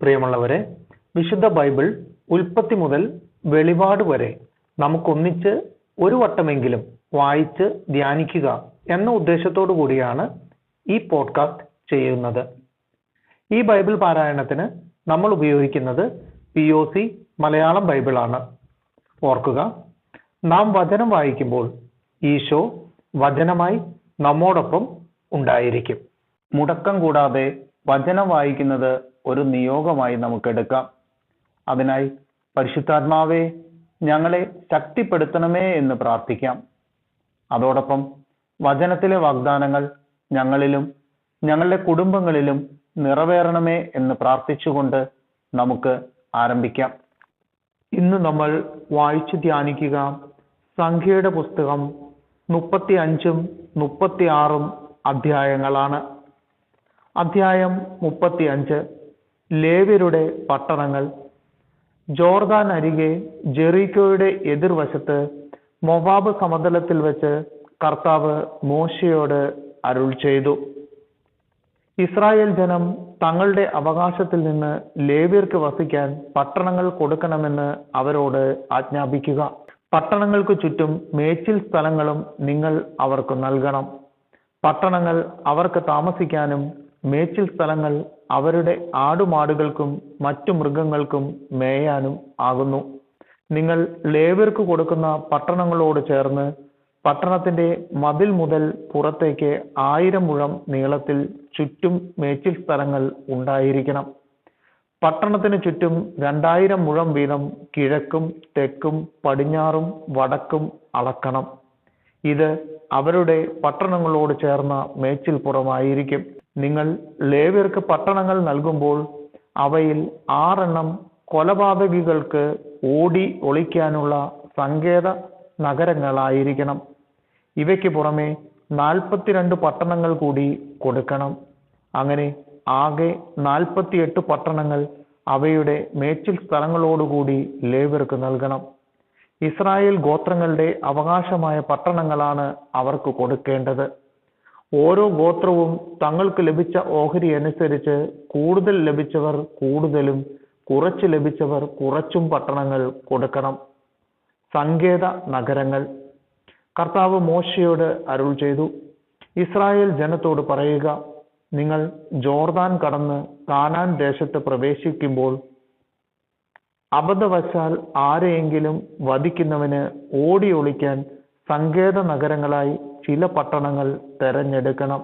പ്രിയമുള്ളവരെ, വിശുദ്ധ ബൈബിൾ ഉൽപ്പത്തി മുതൽ വെളിപാട് വരെ നമുക്കൊന്നിച്ച് ഒരു വട്ടമെങ്കിലും വായിച്ച് ധ്യാനിക്കുക എന്ന ഉദ്ദേശത്തോടു കൂടിയാണ് ഈ പോഡ്കാസ്റ്റ് ചെയ്യുന്നത്. ഈ ബൈബിൾ പാരായണത്തിന് നമ്മൾ ഉപയോഗിക്കുന്നത് POC മലയാളം ബൈബിളാണ്. ഓർക്കുക, നാം വചനം വായിക്കുമ്പോൾ ഈശോ വചനമായി നമ്മോടൊപ്പം ഉണ്ടായിരിക്കും. മുടക്കം കൂടാതെ വചനം വായിക്കുന്നത് ഒരു നിയോഗമായി നമുക്കെടുക്കാം. അതിനായി പരിശുദ്ധാത്മാവേ, ഞങ്ങളെ ശക്തിപ്പെടുത്തണമേ എന്ന് പ്രാർത്ഥിക്കാം. അതോടൊപ്പം വചനത്തിലെ വാഗ്ദാനങ്ങൾ ഞങ്ങളിലും ഞങ്ങളുടെ കുടുംബങ്ങളിലും നിറവേറണമേ എന്ന് പ്രാർത്ഥിച്ചുകൊണ്ട് നമുക്ക് ആരംഭിക്കാം. ഇന്ന് നമ്മൾ വായിച്ചു ധ്യാനിക്കുക സംഖ്യയുടെ പുസ്തകം 35ഉം 36ഉം അധ്യായങ്ങളാണ്. അധ്യായം 35 ലേവ്യരുടെ പട്ടണങ്ങൾ. ജോർദാൻ അരികെ ജെറീക്കോയുടെ എതിർവശത്ത് മൊവാബ് സമതലത്തിൽ വെച്ച് കർത്താവ് മോശയോട് അരുൾ ചെയ്തു, ഇസ്രായേൽ ജനം തങ്ങളുടെ അവകാശത്തിൽ നിന്ന് ലേവ്യർക്ക് വസിക്കാൻ പട്ടണങ്ങൾ കൊടുക്കണമെന്ന് അവരോട് ആജ്ഞാപിക്കുക. പട്ടണങ്ങൾക്ക് ചുറ്റും മേച്ചിൽ സ്ഥലങ്ങളും നിങ്ങൾ അവർക്ക് നൽകണം. പട്ടണങ്ങൾ അവർക്ക് താമസിക്കാനും മേച്ചിൽ സ്ഥലങ്ങൾ അവരുടെ ആടുമാടുകൾക്കും മറ്റു മൃഗങ്ങൾക്കും മേയാനും ആകുന്നു. നിങ്ങൾ ലേവ്യർക്ക് കൊടുക്കുന്ന പട്ടണങ്ങളോട് ചേർന്ന് പട്ടണത്തിന്റെ മതിൽ മുതൽ പുറത്തേക്ക് 1000 മുഴം നീളത്തിൽ ചുറ്റും മേച്ചിൽ സ്ഥലങ്ങൾ ഉണ്ടായിരിക്കണം. പട്ടണത്തിന് ചുറ്റും 2000 മുഴം വീതം കിഴക്കും തെക്കും പടിഞ്ഞാറും വടക്കും അളക്കണം. ഇത് അവരുടെ പട്ടണങ്ങളോട് ചേർന്ന മേച്ചിൽ പുറമായിരിക്കും. നിങ്ങൾ ലേവ്യർക്ക് പട്ടണങ്ങൾ നൽകുമ്പോൾ അവയിൽ 6 കൊലപാതകികൾക്ക് ഓടി ഒളിക്കാനുള്ള സങ്കേത നഗരങ്ങളായിരിക്കണം. ഇവയ്ക്ക് പുറമെ 42 പട്ടണങ്ങൾ കൂടി കൊടുക്കണം. അങ്ങനെ ആകെ 48 പട്ടണങ്ങൾ അവയുടെ മേച്ചിൽ സ്ഥലങ്ങളോടുകൂടി ലേവ്യർക്ക് നൽകണം. ഇസ്രായേൽ ഗോത്രങ്ങളുടെ അവകാശമായ പട്ടണങ്ങളാണ് അവർക്ക് കൊടുക്കേണ്ടത്. ഓരോ ഗോത്രവും തങ്ങൾക്ക് ലഭിച്ച ഓഹരി അനുസരിച്ച് കൂടുതൽ ലഭിച്ചവർ കൂടുതലും കുറച്ച് ലഭിച്ചവർ കുറച്ചും പട്ടണങ്ങൾ കൊടുക്കണം. സങ്കേത നഗരങ്ങൾ. കർത്താവ് മോശയോട് അരുൾ ചെയ്തു, ഇസ്രായേൽ ജനത്തോട് പറയുക, നിങ്ങൾ ജോർദാൻ കടന്ന് കാനാൻ ദേശത്ത് പ്രവേശിക്കുമ്പോൾ അബദ്ധവശാൽ ആരെയെങ്കിലും വധിക്കുന്നവന് ഓടി ഒളിക്കാൻ സങ്കേത നഗരങ്ങളായി ചില പട്ടണങ്ങൾ തെരഞ്ഞെടുക്കണം.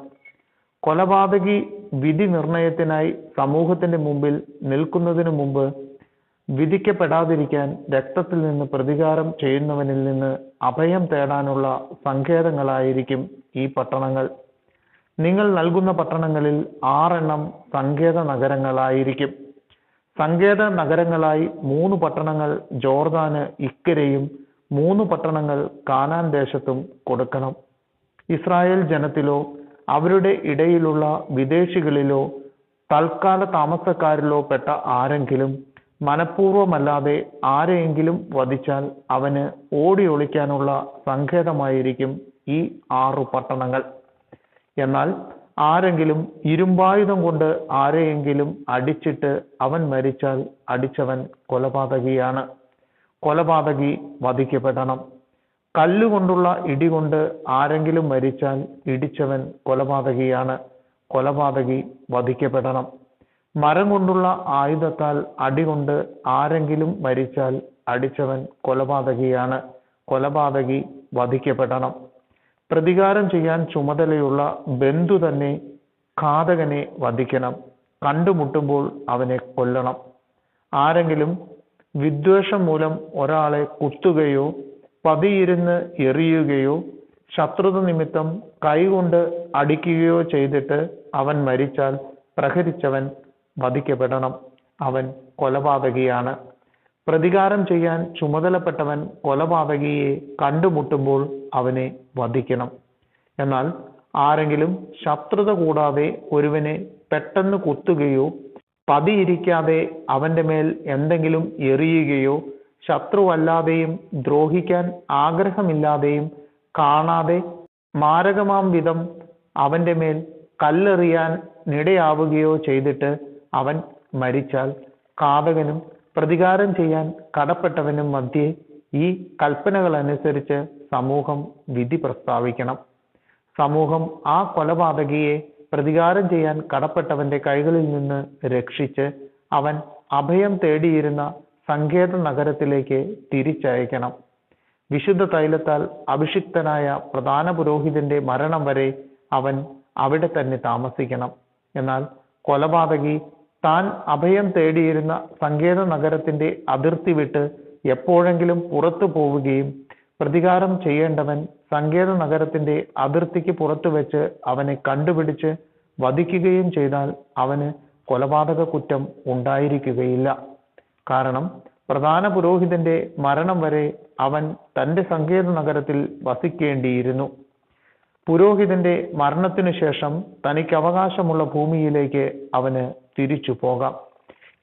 കൊലപാതകി വിധി നിർണയത്തിനായി സമൂഹത്തിന്റെ മുമ്പിൽ നിൽക്കുന്നതിനു മുമ്പ് വിധിക്കപ്പെടാതിരിക്കാൻ രക്തത്തിൽ നിന്ന് പ്രതികാരം ചെയ്യുന്നവനിൽ നിന്ന് അഭയം തേടാനുള്ള സങ്കേതങ്ങളായിരിക്കും ഈ പട്ടണങ്ങൾ. നിങ്ങൾ നൽകുന്ന പട്ടണങ്ങളിൽ 6 സങ്കേത നഗരങ്ങളായിരിക്കും. സങ്കേത നഗരങ്ങളായി 3 പട്ടണങ്ങൾ ജോർദാന് ഇക്കരെയും 3 പട്ടണങ്ങൾ കാനാൻ ദേശത്തും കൊടുക്കണം. ഇസ്രായേൽ ജനത്തിലോ അവരുടെ ഇടയിലുള്ള വിദേശികളിലോ തൽക്കാല താമസക്കാരിലോ പെട്ട ആരെങ്കിലും മനഃപൂർവമല്ലാതെ ആരെയെങ്കിലും വധിച്ചാൽ അവന് ഓടി ഒളിക്കാനുള്ള സങ്കേതമായിരിക്കും ഈ 6 പട്ടണങ്ങൾ. എന്നാൽ ആരെങ്കിലും ഇരുമ്പായുധം കൊണ്ട് ആരെയെങ്കിലും അടിച്ചിട്ട് അവൻ മരിച്ചാൽ അടിച്ചവൻ കൊലപാതകിയാണ്. കൊലപാതകി വധിക്കപ്പെടണം. കല്ലുകൊണ്ടുള്ള ഇടികൊണ്ട് ആരെങ്കിലും മരിച്ചാൽ ഇടിച്ചവൻ കൊലപാതകിയാണ്. കൊലപാതകി വധിക്കപ്പെടണം. മരം കൊണ്ടുള്ള ആയുധത്താൽ അടികൊണ്ട് ആരെങ്കിലും മരിച്ചാൽ അടിച്ചവൻ കൊലപാതകിയാണ്. കൊലപാതകി വധിക്കപ്പെടണം. പ്രതികാരം ചെയ്യാൻ ചുമതലയുള്ള ബന്ധു തന്നെ ഘാതകനെ വധിക്കണം. കണ്ടുമുട്ടുമ്പോൾ അവനെ കൊല്ലണം. ആരെങ്കിലും വിദ്വേഷം മൂലം ഒരാളെ കുത്തുകയോ പതിയിരുന്ന് എറിയുകയോ ശത്രുത നിമിത്തം കൈകൊണ്ട് അടിക്കുകയോ ചെയ്തിട്ട് അവൻ മരിച്ചാൽ പ്രഹരിച്ചവൻ വധിക്കപ്പെടണം. അവൻ കൊലപാതകിയാണ്. പ്രതികാരം ചെയ്യാൻ ചുമതലപ്പെട്ടവൻ കൊലപാതകിയെ കണ്ടുമുട്ടുമ്പോൾ അവനെ വധിക്കണം. എന്നാൽ ആരെങ്കിലും ശത്രുത കൂടാതെ ഒരുവനെ പെട്ടെന്ന് കുത്തുകയോ പതിയിരിക്കാതെ അവന്റെ മേൽ എന്തെങ്കിലും എറിയുകയോ ശത്രുവല്ലാതെയും ദ്രോഹിക്കാൻ ആഗ്രഹമില്ലാതെയും കാണാതെ മാരകമാം വിധം അവന്റെ മേൽ കല്ലെറിയാൻ നിടയാവുകയോ ചെയ്തിട്ട് അവൻ മരിച്ചാൽ ഘാതകനും പ്രതികാരം ചെയ്യാൻ കടപ്പെട്ടവനും മധ്യേ ഈ കൽപ്പനകൾ അനുസരിച്ച് സമൂഹം വിധി പ്രസ്താവിക്കണം. സമൂഹം ആ കൊലപാതകിയെ പ്രതികാരം ചെയ്യാൻ കടപ്പെട്ടവന്റെ കൈകളിൽ നിന്ന് രക്ഷിച്ച് അവൻ അഭയം തേടിയിരുന്ന സങ്കേത നഗരത്തിലേക്ക് തിരിച്ചയക്കണം. വിശുദ്ധ തൈലത്താൽ അഭിഷിക്തനായ പ്രധാന പുരോഹിതന്റെ മരണം വരെ അവൻ അവിടെ തന്നെ താമസിക്കണം. എന്നാൽ കൊലപാതകി താൻ അഭയം തേടിയിരുന്ന സങ്കേത നഗരത്തിന്റെ അതിർത്തി വിട്ട് എപ്പോഴെങ്കിലും പുറത്തു പോവുകയും പ്രതികാരം ചെയ്യേണ്ടവൻ സങ്കേത നഗരത്തിന്റെ അതിർത്തിക്ക് പുറത്തു വെച്ച് അവനെ കണ്ടുപിടിച്ച് വധിക്കുകയും ചെയ്താൽ അവന് കൊലപാതക കുറ്റം ഉണ്ടായിരിക്കുകയില്ല. കാരണം പ്രധാന പുരോഹിതന്റെ മരണം വരെ അവൻ തന്റെ സങ്കേത നഗരത്തിൽ വസിക്കേണ്ടിയിരുന്നു. പുരോഹിതന്റെ മരണത്തിനു ശേഷം തനിക്ക് അവകാശമുള്ള ഭൂമിയിലേക്ക് അവന് തിരിച്ചു പോകാം.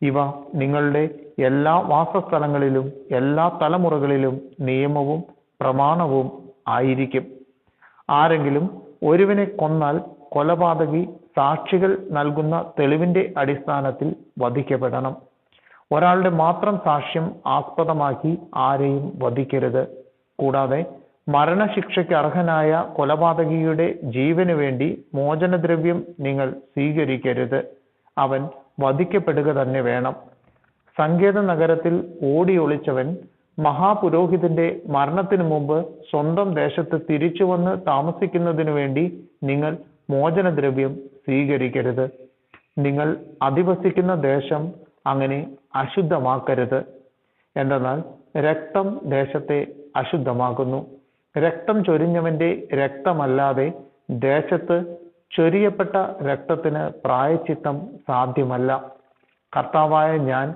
ഇവ നിങ്ങളുടെ എല്ലാ വാസസ്ഥലങ്ങളിലും എല്ലാ തലമുറകളിലും നിയമവും പ്രമാണവും ആയിരിക്കും. ആരെങ്കിലും ഒരുവനെ കൊന്നാൽ കൊലപാതകി സാക്ഷികൾ നൽകുന്ന തെളിവിന്റെ അടിസ്ഥാനത്തിൽ വധിക്കപ്പെടണം. ഒരാളുടെ മാത്രം സാക്ഷ്യം ആസ്പദമാക്കി ആരെയും വധിക്കരുത്. കൂടാതെ മരണശിക്ഷയ്ക്ക് അർഹനായ കൊലപാതകിയുടെ ജീവന് വേണ്ടി മോചനദ്രവ്യം നിങ്ങൾ സ്വീകരിക്കരുത്. അവൻ വധിക്കപ്പെടുക തന്നെ വേണം. സങ്കേത നഗരത്തിൽ ഓടി ഒളിച്ചവൻ മഹാപുരോഹിതന്റെ മരണത്തിനു മുമ്പ് സ്വന്തം ദേശത്ത് തിരിച്ചു വന്ന് താമസിക്കുന്നതിനു വേണ്ടി നിങ്ങൾ മോചനദ്രവ്യം സ്വീകരിക്കരുത്. നിങ്ങൾ അധിവസിക്കുന്ന ദേശം അങ്ങനെ അശുദ്ധമാക്കരുത്. എന്തെന്നാൽ രക്തം ദേശത്തെ അശുദ്ധമാക്കുന്നു. രക്തം ചൊരിഞ്ഞവന്റെ രക്തമല്ലാതെ ദേശത്ത് ചൊരിയപ്പെട്ട രക്തത്തിന് പ്രായശ്ചിത്തം സാധ്യമല്ല. കർത്താവായ ഞാൻ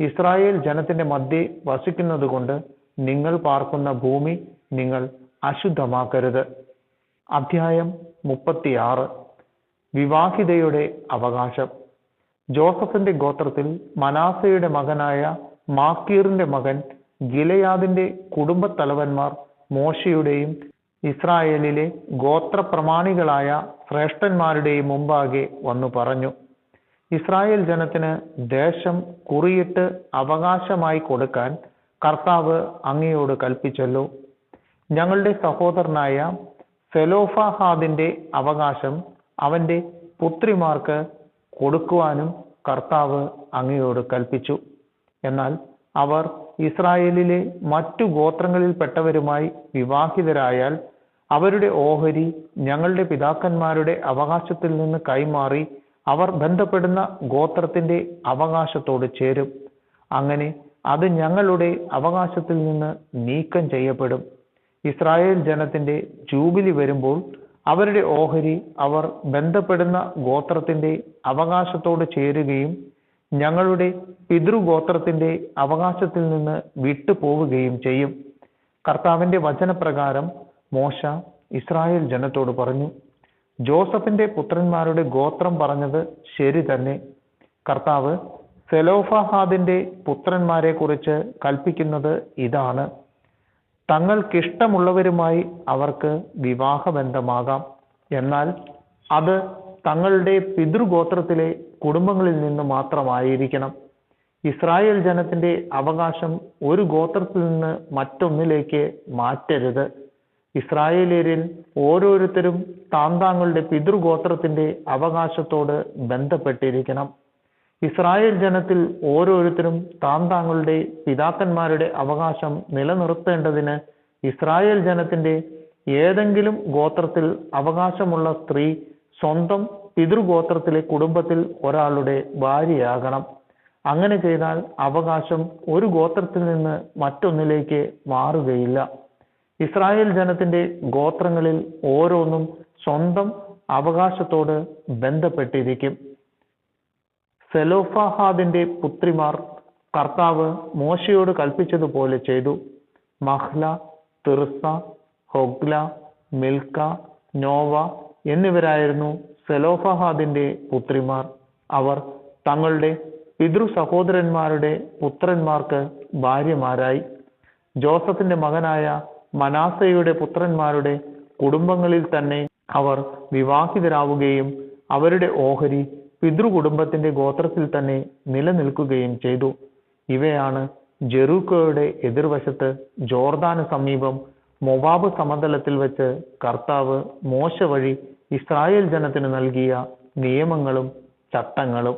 ഇസ്രായേൽ ജനത്തിന്റെ മധ്യേ വസിക്കുന്നത് കൊണ്ട് നിങ്ങൾ പാർക്കുന്ന ഭൂമി നിങ്ങൾ അശുദ്ധമാക്കരുത്. അധ്യായം 36. വിവാഹിതയുടെ അവകാശം. ജോസഫിന്റെ ഗോത്രത്തിൽ മനാസയുടെ മകനായ മാക്കീറിന്റെ മകൻ ഗിലെയാദിന്റെ കുടുംബത്തലവന്മാർ മോശയുടെയും ഇസ്രായേലിലെ ഗോത്രപ്രമാണികളായ ശ്രേഷ്ഠന്മാരുടെയും മുമ്പാകെ വന്നു പറഞ്ഞു, ഇസ്രായേൽ ജനത്തിന് ദേശം കുറിയിട്ട് അവകാശമായി കൊടുക്കാൻ കർത്താവ് അങ്ങയോട് കൽപ്പിച്ചല്ലോ. ഞങ്ങളുടെ സഹോദരനായ സെലോഫഹാദിന്റെ അവകാശം അവന്റെ പുത്രിമാർക്ക് കൊടുക്കുവാനും കർത്താവ് അങ്ങയോട് കൽപ്പിച്ചു. എന്നാൽ അവർ ഇസ്രായേലിലെ മറ്റു ഗോത്രങ്ങളിൽപ്പെട്ടവരുമായി വിവാഹിതരായാൽ അവരുടെ ഓഹരി ഞങ്ങളുടെ പിതാക്കന്മാരുടെ അവകാശത്തിൽ നിന്ന് കൈമാറി അവർ ബന്ധപ്പെടുന്ന ഗോത്രത്തിന്റെ അവകാശത്തോട് ചേരും. അങ്ങനെ അത് ഞങ്ങളുടെ അവകാശത്തിൽ നിന്ന് നീക്കം ചെയ്യപ്പെടും. ഇസ്രായേൽ ജനത്തിന്റെ ജൂബിലി വരുമ്പോൾ അവരുടെ ഓഹരി അവർ ബന്ധപ്പെടുന്ന ഗോത്രത്തിന്റെ അവകാശത്തോട് ചേരുകയും ഞങ്ങളുടെ പിതൃഗോത്രത്തിന്റെ അവകാശത്തിൽ നിന്ന് വിട്ടുപോവുകയും ചെയ്യും. കർത്താവിന്റെ വചനപ്രകാരം മോശ ഇസ്രായേൽ ജനത്തോട് പറഞ്ഞു, ജോസഫിന്റെ പുത്രന്മാരുടെ ഗോത്രം പറഞ്ഞത് ശരി തന്നെ. കർത്താവ് സെലോഫഹാദിന്റെ പുത്രന്മാരെ കുറിച്ച് കൽപ്പിക്കുന്നത് ഇതാണ്, തങ്ങൾക്കിഷ്ടമുള്ളവരുമായി അവർക്ക് വിവാഹബന്ധമാകാം. എന്നാൽ അത് തങ്ങളുടെ പിതൃഗോത്രത്തിലെ കുടുംബങ്ങളിൽ നിന്ന് മാത്രമായിരിക്കണം. ഇസ്രായേൽ ജനത്തിന്റെ അവകാശം ഒരു ഗോത്രത്തിൽ നിന്ന് മറ്റൊന്നിലേക്ക് മാറ്റരുത്. ഇസ്രായേലിയരിൽ ഓരോരുത്തരും താങ്കളുടെ പിതൃഗോത്രത്തിന്റെ അവകാശത്തോട് ബന്ധപ്പെട്ടിരിക്കണം. ഇസ്രായേൽ ജനത്തിൽ ഓരോരുത്തരും താങ്കളുടെ പിതാക്കന്മാരുടെ അവകാശം നിലനിർത്തേണ്ടതിന് ഇസ്രായേൽ ജനത്തിന്റെ ഏതെങ്കിലും ഗോത്രത്തിൽ അവകാശമുള്ള സ്ത്രീ സ്വന്തം പിതൃഗോത്രത്തിലെ കുടുംബത്തിൽ ഒരാളുടെ ഭാര്യയാകണം. അങ്ങനെ ചെയ്താൽ അവകാശം ഒരു ഗോത്രത്തിൽ നിന്ന് മറ്റൊന്നിലേക്ക് മാറുകയില്ല. ഇസ്രായേൽ ജനത്തിന്റെ ഗോത്രങ്ങളിൽ ഓരോന്നും സ്വന്തം അവകാശത്തോട് ബന്ധപ്പെട്ടിരിക്കും. സെലോഫഹാദിന്റെ പുത്രിമാർ കർത്താവ് മോശയോട് കൽപ്പിച്ചതുപോലെ ചെയ്തു. Mahlah, Tirzah, Hoglah, Milkha, Nova എന്നിവരായിരുന്നു സെലോഫഹാദിന്റെ പുത്രിമാർ. അവർ തങ്ങളുടെ പിതൃ സഹോദരന്മാരുടെ പുത്രന്മാർക്ക് ഭാര്യമാരായി. ജോസഫിന്റെ മകനായ മനാസയുടെ പുത്രന്മാരുടെ കുടുംബങ്ങളിൽ തന്നെ അവർ വിവാഹിതരാവുകയും അവരുടെ ഓഹരി പിതൃകുടുംബത്തിന്റെ ഗോത്രത്തിൽ തന്നെ നിലനിൽക്കുകയും ചെയ്തു. ഇവയാണ് ജെറൂക്കോയുടെ എതിർവശത്ത് ജോർദാന് സമീപം മൊവാബ് സമതലത്തിൽ വെച്ച് കർത്താവ് മോശ വഴി ഇസ്രായേൽ ജനത്തിന് നൽകിയ നിയമങ്ങളും ചട്ടങ്ങളും.